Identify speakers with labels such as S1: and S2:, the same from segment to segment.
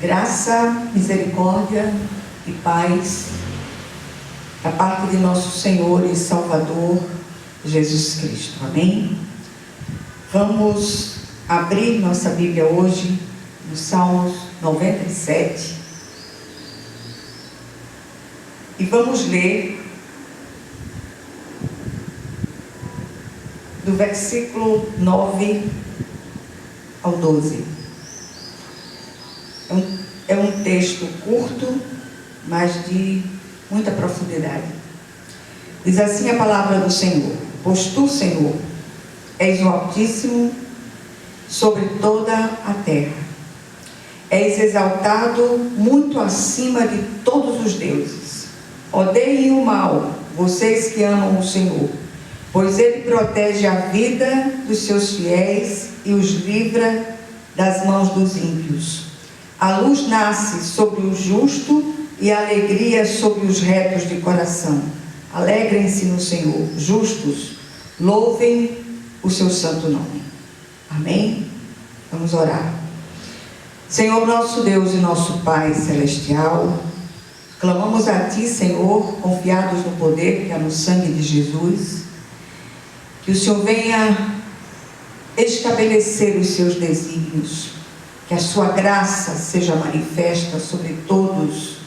S1: Graça, misericórdia e paz da parte de nosso Senhor e Salvador Jesus Cristo. Amém? Vamos abrir nossa Bíblia hoje no Salmos 97 e vamos ler do versículo 9 ao 12. É um texto curto, mas de muita profundidade. Diz assim a palavra do Senhor: pois tu, Senhor, és o Altíssimo sobre toda a terra. És exaltado muito acima de todos os deuses. Odeiem o mal, vocês que amam o Senhor, pois Ele protege a vida dos seus fiéis e os livra das mãos dos ímpios. A luz nasce sobre o justo e a alegria sobre os retos de coração. Alegrem-se no Senhor, justos, louvem o seu santo nome. Amém? Vamos orar. Senhor, nosso Deus e nosso Pai celestial, clamamos a Ti, Senhor, confiados no poder que há no sangue de Jesus, que o Senhor venha estabelecer os seus desígnios, que a sua graça seja manifesta sobre todos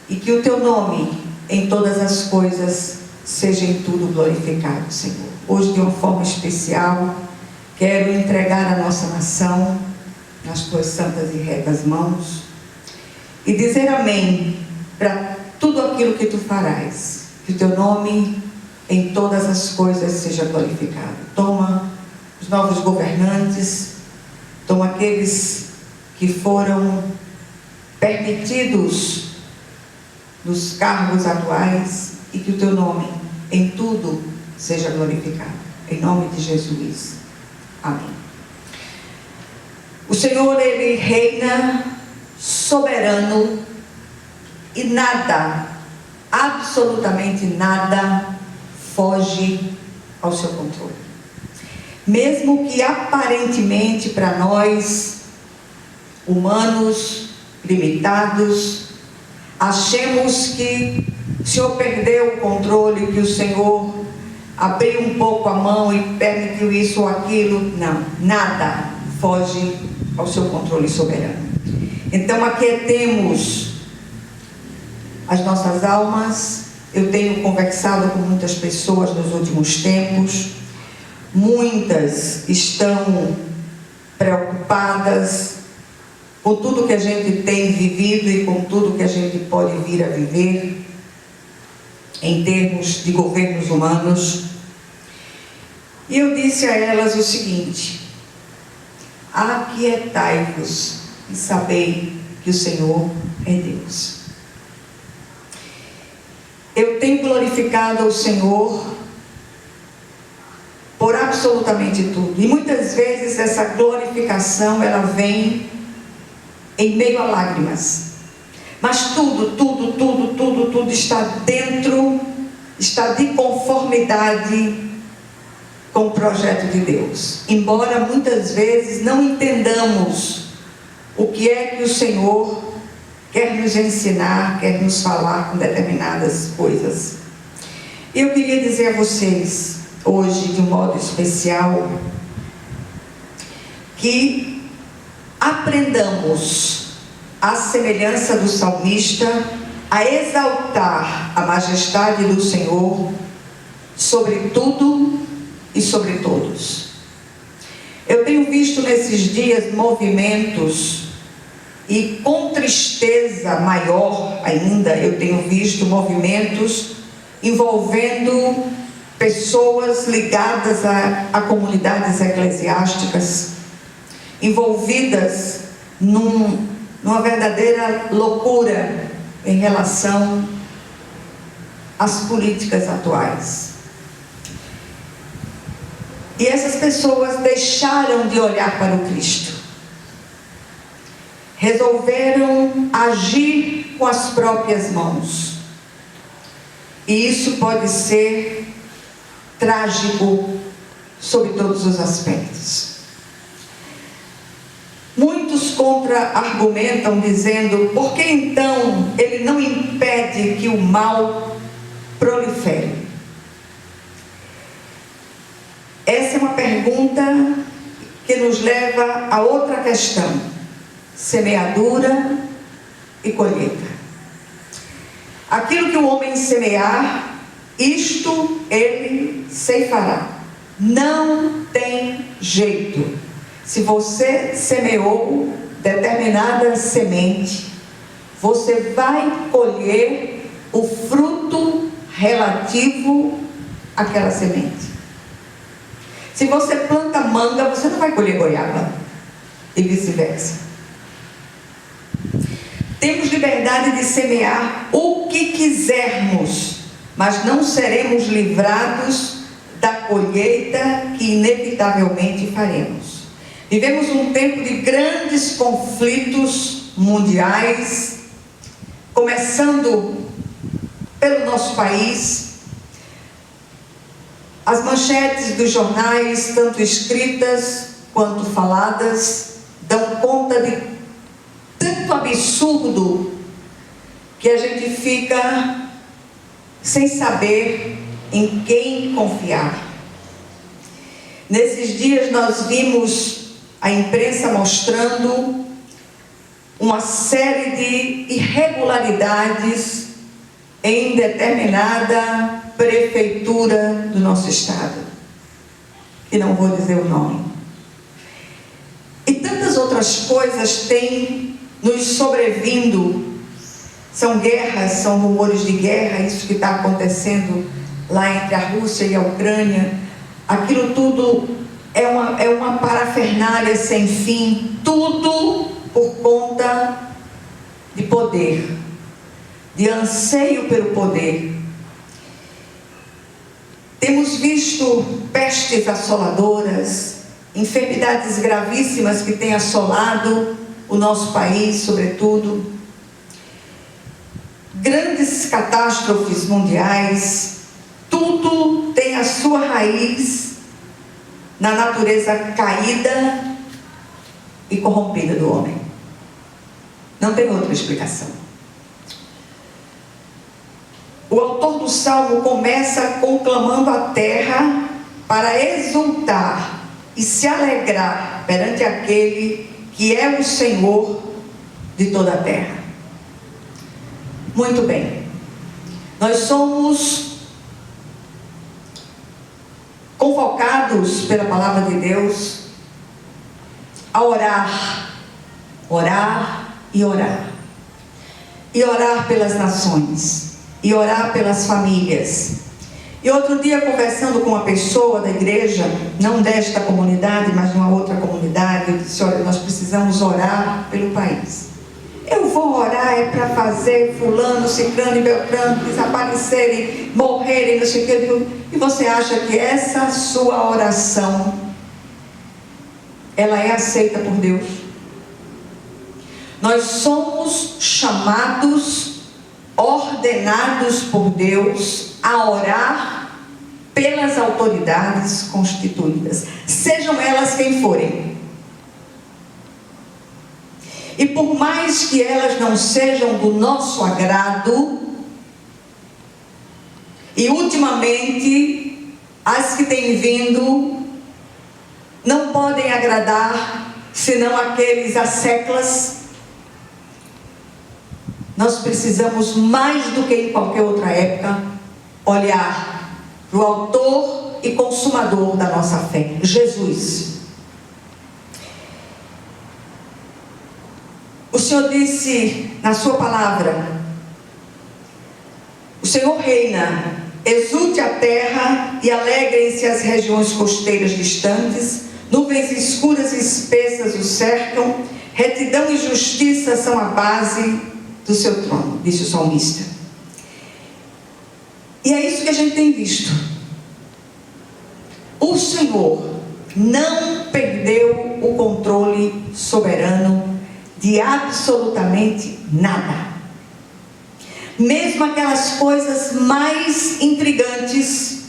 S1: e que o Teu nome em todas as coisas seja em tudo glorificado, Senhor. Hoje, de uma forma especial, quero entregar a nossa nação nas Tuas santas e retas mãos e dizer amém para tudo aquilo que Tu farás, que o Teu nome em todas as coisas seja glorificado. Toma os novos governantes, toma aqueles que foram permitidos nos cargos atuais e que o Teu nome em tudo seja glorificado. Em nome de Jesus. Amém. O Senhor, Ele reina soberano e nada, absolutamente nada, foge ao seu controle. Mesmo que aparentemente para nós, humanos, limitados, achemos que o Senhor perdeu o controle, que o Senhor abriu um pouco a mão e permitiu isso ou aquilo. Não, nada foge ao seu controle soberano. Então aquietemos as nossas almas. Eu tenho conversado com muitas pessoas nos últimos tempos. Muitas estão preocupadas com tudo que a gente tem vivido e com tudo que a gente pode vir a viver em termos de governos humanos. E eu disse a elas o seguinte: aquietai-vos e sabei que o Senhor é Deus. Eu tenho glorificado ao Senhor por absolutamente tudo. E muitas vezes essa glorificação, ela vem em meio a lágrimas. Mas tudo está dentro, está de conformidade com o projeto de Deus. Embora muitas vezes não entendamos o que é que o Senhor quer nos ensinar, quer nos falar com determinadas coisas. Eu queria dizer a vocês, hoje, de um modo especial, que aprendamos, à semelhança do salmista, a exaltar a majestade do Senhor sobre tudo e sobre todos. Eu tenho visto nesses dias movimentos, e com tristeza maior ainda, eu tenho visto movimentos envolvendo pessoas ligadas a comunidades eclesiásticas, envolvidas numa verdadeira loucura em relação às políticas atuais. E essas pessoas deixaram de olhar para o Cristo, resolveram agir com as próprias mãos. E isso pode ser trágico sob todos os aspectos. Muitos contra-argumentam dizendo: por que então ele não impede que o mal prolifere? Essa é uma pergunta que nos leva a outra questão: semeadura e colheita. Aquilo que o homem semear, isto ele ceifará. Não tem jeito. Se você semeou determinada semente, você vai colher o fruto relativo àquela semente. Se você planta manga, você não vai colher goiaba, e vice-versa. Temos liberdade de semear o que quisermos, mas não seremos livrados da colheita que inevitavelmente faremos. Vivemos um tempo de grandes conflitos mundiais, começando pelo nosso país. As manchetes dos jornais, tanto escritas quanto faladas, dão conta de tanto absurdo que a gente fica sem saber em quem confiar. Nesses dias nós vimos a imprensa mostrando uma série de irregularidades em determinada prefeitura do nosso estado, e não vou dizer o nome. E tantas outras coisas têm nos sobrevindo. São guerras, são rumores de guerra, isso que está acontecendo lá entre a Rússia e a Ucrânia. Aquilo tudo é uma parafernália sem fim, tudo por conta de poder, de anseio pelo poder. Temos visto pestes assoladoras, enfermidades gravíssimas que têm assolado o nosso país, sobretudo, grandes catástrofes mundiais. Tudo tem a sua raiz na natureza caída e corrompida do homem. Não tem outra explicação. O autor do Salmo começa conclamando a terra para exultar e se alegrar perante aquele que é o Senhor de toda a terra. Muito bem. Nós somos convocados pela palavra de Deus a orar, orar e orar. E orar pelas nações. E orar pelas famílias. E outro dia, conversando com uma pessoa da igreja, não desta comunidade, mas de uma outra comunidade, eu disse: olha, nós precisamos orar pelo país. Eu vou orar é para fazer fulano, ciclano e beltrano desaparecerem, morrerem, não sei o que. E você acha que essa sua oração, ela é aceita por Deus? Nós somos chamados, ordenados por Deus a orar pelas autoridades constituídas, sejam elas quem forem. E por mais que elas não sejam do nosso agrado, e ultimamente as que têm vindo não podem agradar senão aqueles asseclas, nós precisamos, mais do que em qualquer outra época, olhar para o autor e consumador da nossa fé, Jesus. O Senhor disse na sua palavra: o Senhor reina, exulte a terra e alegrem-se as regiões costeiras distantes, nuvens escuras e espessas o cercam, retidão e justiça são a base do seu trono, disse o salmista. E é isso que a gente tem visto. O Senhor não perdeu o controle soberano de absolutamente nada. Mesmo aquelas coisas mais intrigantes,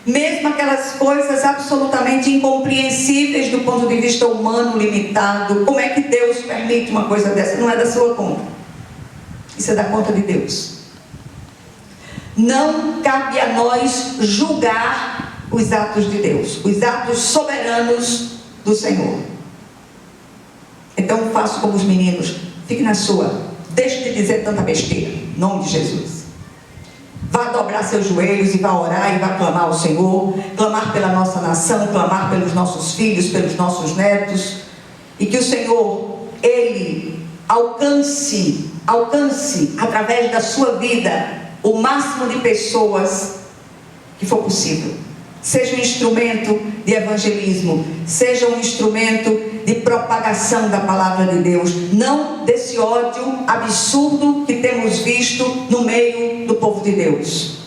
S1: Mesmo aquelas coisas absolutamente incompreensíveis do ponto de vista humano limitado. Como é que Deus permite uma coisa dessa? Não é da sua conta. Isso é da conta de Deus. Não cabe a nós julgar os atos de Deus, os atos soberanos do Senhor. Então faço como os meninos, fique na sua, deixe de dizer tanta besteira, em nome de Jesus. Vá dobrar seus joelhos e vá orar e vá clamar ao Senhor, clamar pela nossa nação, clamar pelos nossos filhos, pelos nossos netos, e que o Senhor, Ele alcance através da sua vida o máximo de pessoas que for possível. Seja um instrumento de evangelismo, seja um instrumento de propagação da palavra de Deus, não desse ódio absurdo que temos visto no meio do povo de Deus.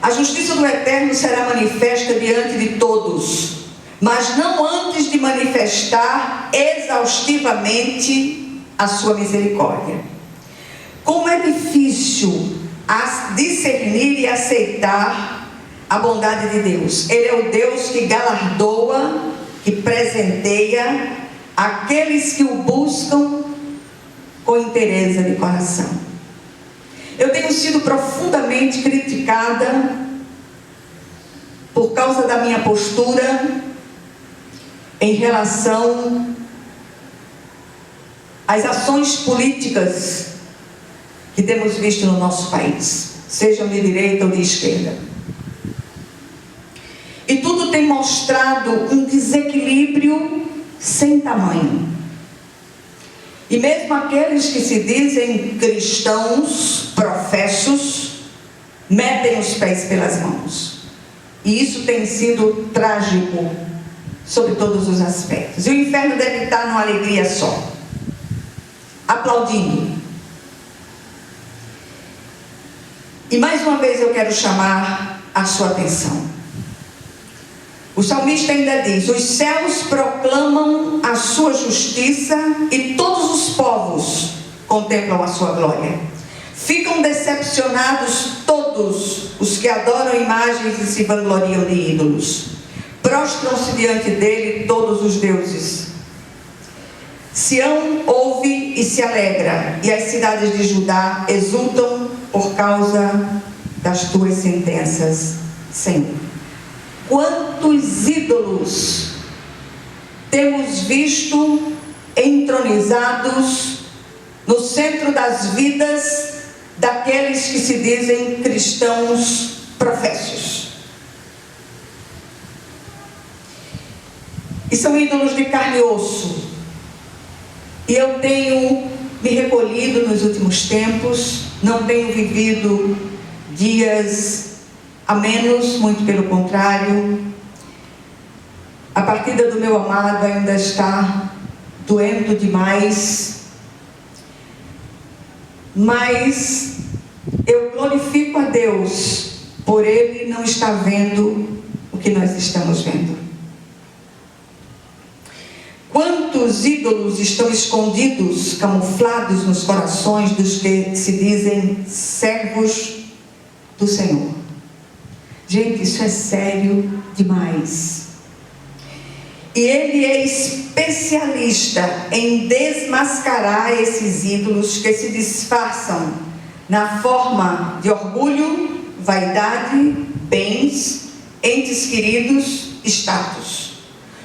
S1: A justiça do Eterno será manifesta diante de todos, mas não antes de manifestar exaustivamente a sua misericórdia. Como é difícil discernir e aceitar a bondade de Deus. Ele é o Deus que galardoa, que presenteia aqueles que o buscam com interesse de coração. Eu tenho sido profundamente criticada por causa da minha postura em relação às ações políticas que temos visto no nosso país, sejam de direita ou de esquerda. E tudo tem mostrado um desequilíbrio sem tamanho. E mesmo aqueles que se dizem cristãos, professos, metem os pés pelas mãos. E isso tem sido trágico sobre todos os aspectos. E o inferno deve estar numa alegria só, aplaudindo. E mais uma vez eu quero chamar a sua atenção. O salmista ainda diz: os céus proclamam a sua justiça e todos os povos contemplam a sua glória. Ficam decepcionados todos os que adoram imagens e se vangloriam de ídolos. Prostram-se diante dele todos os deuses. Sião ouve e se alegra, e as cidades de Judá exultam por causa das tuas sentenças, Senhor. Quantos ídolos temos visto entronizados no centro das vidas daqueles que se dizem cristãos professos? E são ídolos de carne e osso. E eu tenho me recolhido nos últimos tempos, não tenho vivido dias a menos, muito pelo contrário. A partida do meu amado ainda está doendo demais, mas eu glorifico a Deus por Ele não estar vendo o que nós estamos vendo. Quantos ídolos estão escondidos, camuflados nos corações dos que se dizem servos do Senhor? Gente, isso é sério demais. E ele é especialista em desmascarar esses ídolos que se disfarçam na forma de orgulho, vaidade, bens, entes queridos, status.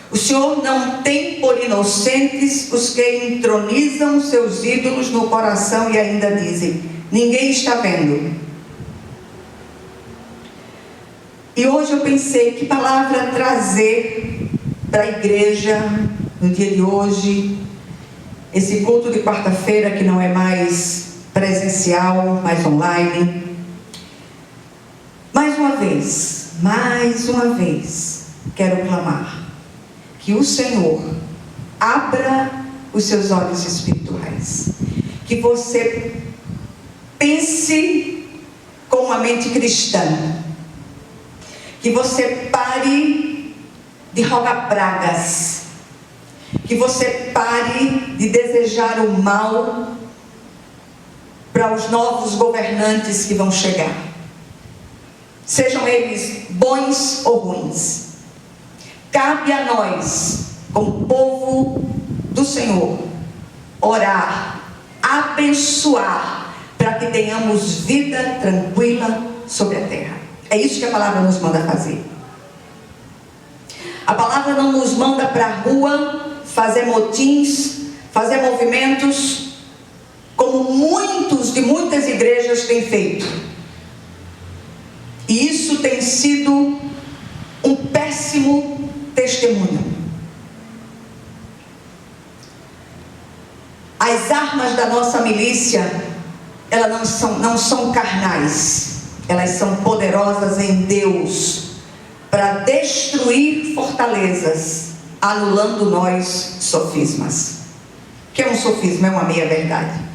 S1: O Senhor não tem por inocentes os que entronizam seus ídolos no coração e ainda dizem: ninguém está vendo. E hoje eu pensei, que palavra trazer para a igreja no dia de hoje, esse culto de quarta-feira que não é mais presencial, mais online. Mais uma vez, quero clamar que o Senhor abra os seus olhos espirituais, que você pense com uma mente cristã, que você pare de rogar pragas, que você pare de desejar o mal para os novos governantes que vão chegar. sejam eles bons ou ruins. Cabe a nós, como povo do Senhor, orar, abençoar, para que tenhamos vida tranquila sobre a terra. É isso que a palavra nos manda fazer. A palavra não nos manda para a rua fazer motins, fazer movimentos, como muitas igrejas têm feito. E isso tem sido um péssimo testemunho. As armas da nossa milícia, elas não são carnais, elas são poderosas em Deus, para destruir fortalezas, anulando nós sofismas. O que é um sofisma? É uma meia-verdade.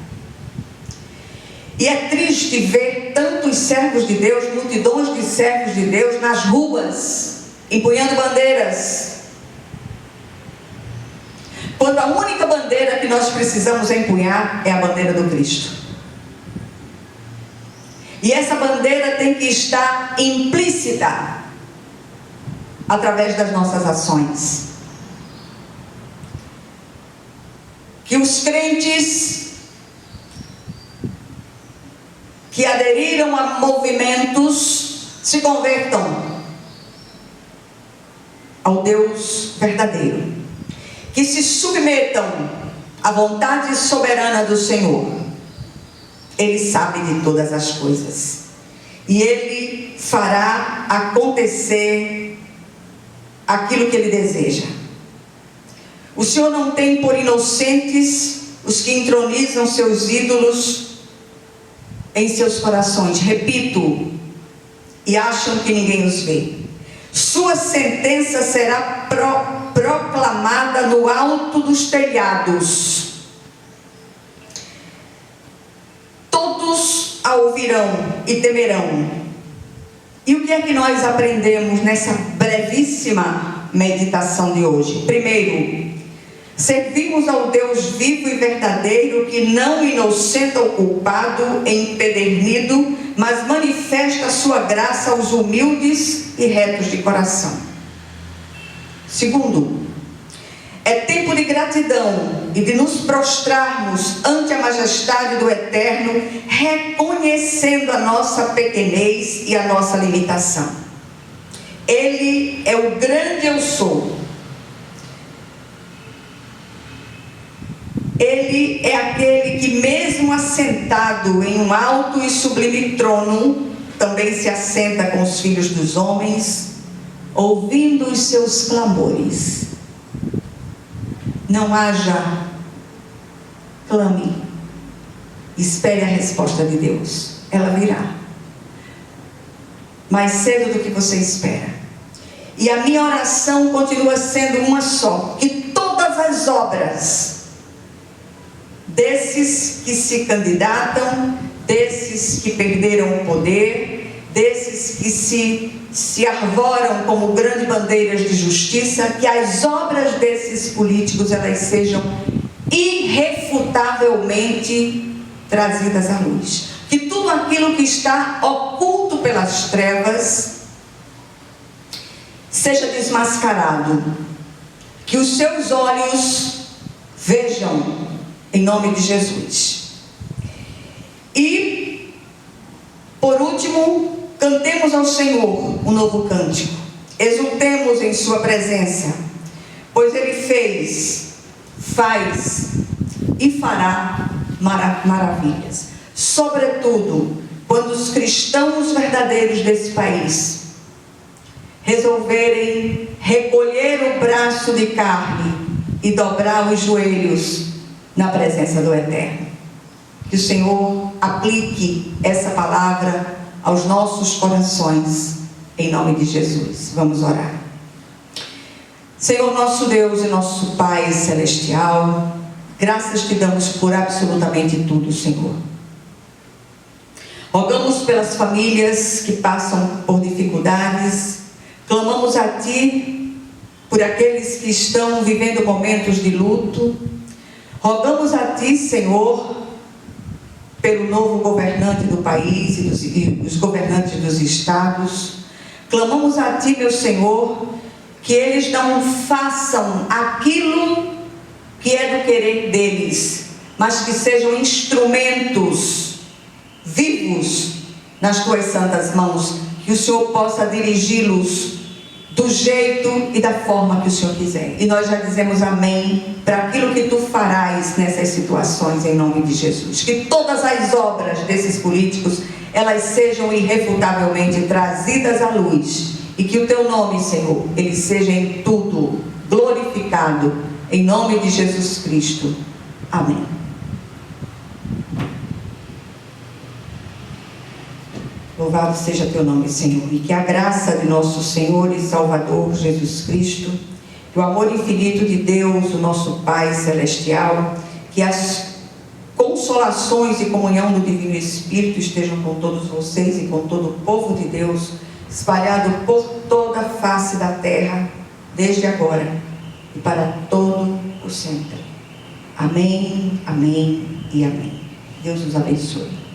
S1: E é triste ver tantos servos de Deus, multidões de servos de Deus nas ruas, empunhando bandeiras, quando a única bandeira que nós precisamos empunhar é a bandeira do Cristo. E essa bandeira tem que estar implícita através das nossas ações. Que os crentes que aderiram a movimentos se convertam ao Deus verdadeiro, que se submetam à vontade soberana do Senhor. Ele sabe de todas as coisas e Ele fará acontecer aquilo que Ele deseja. O Senhor não tem por inocentes os que entronizam seus ídolos em seus corações, repito, e acham que ninguém os vê. Sua sentença será proclamada no alto dos telhados. Todos a ouvirão e temerão. E o que é que nós aprendemos nessa brevíssima meditação de hoje? Primeiro, servimos ao Deus vivo e verdadeiro, que não inocenta o culpado empedernido, mas manifesta a sua graça aos humildes e retos de coração. Segundo, é tempo de gratidão e de nos prostrarmos ante a majestade do Eterno, reconhecendo a nossa pequenez e a nossa limitação. Ele é o grande eu sou. Ele é aquele que, mesmo assentado em um alto e sublime trono, também se assenta com os filhos dos homens, ouvindo os seus clamores. Não haja, clame, espere a resposta de Deus, ela virá mais cedo do que você espera. E a minha oração continua sendo uma só: que todas as obras desses que se candidatam, desses que perderam o poder, desses que se arvoram como grandes bandeiras de justiça, que as obras desses políticos, elas sejam irrefutavelmente trazidas à luz. Que tudo aquilo que está oculto pelas trevas seja desmascarado. Que os seus olhos vejam, em nome de Jesus. E, por último, cantemos ao Senhor um novo cântico. Exultemos em sua presença, pois Ele fez, faz e fará maravilhas. Sobretudo, quando os cristãos verdadeiros desse país resolverem recolher o braço de carne e dobrar os joelhos na presença do Eterno. Que o Senhor aplique essa palavra aos nossos corações, em nome de Jesus. Vamos orar. Senhor, nosso Deus e nosso Pai celestial, graças te damos por absolutamente tudo, Senhor. Rogamos pelas famílias que passam por dificuldades, clamamos a Ti por aqueles que estão vivendo momentos de luto. Rogamos a Ti, Senhor, pelo novo governante do país e os governantes dos estados. Clamamos a Ti, meu Senhor, que eles não façam aquilo que é do querer deles, mas que sejam instrumentos vivos nas Tuas santas mãos, que o Senhor possa dirigi-los do jeito e da forma que o Senhor quiser. E nós já dizemos amém para aquilo que Tu farás nessas situações, em nome de Jesus. Que todas as obras desses políticos, elas sejam irrefutavelmente trazidas à luz, e que o Teu nome, Senhor, ele seja em tudo glorificado, em nome de Jesus Cristo. Amém. Louvado seja Teu nome, Senhor, e que a graça de nosso Senhor e Salvador Jesus Cristo, que o amor infinito de Deus, o nosso Pai Celestial, que as consolações e comunhão do Divino Espírito estejam com todos vocês e com todo o povo de Deus, espalhado por toda a face da terra, desde agora e para todo o sempre. Amém, amém e amém. Deus nos abençoe.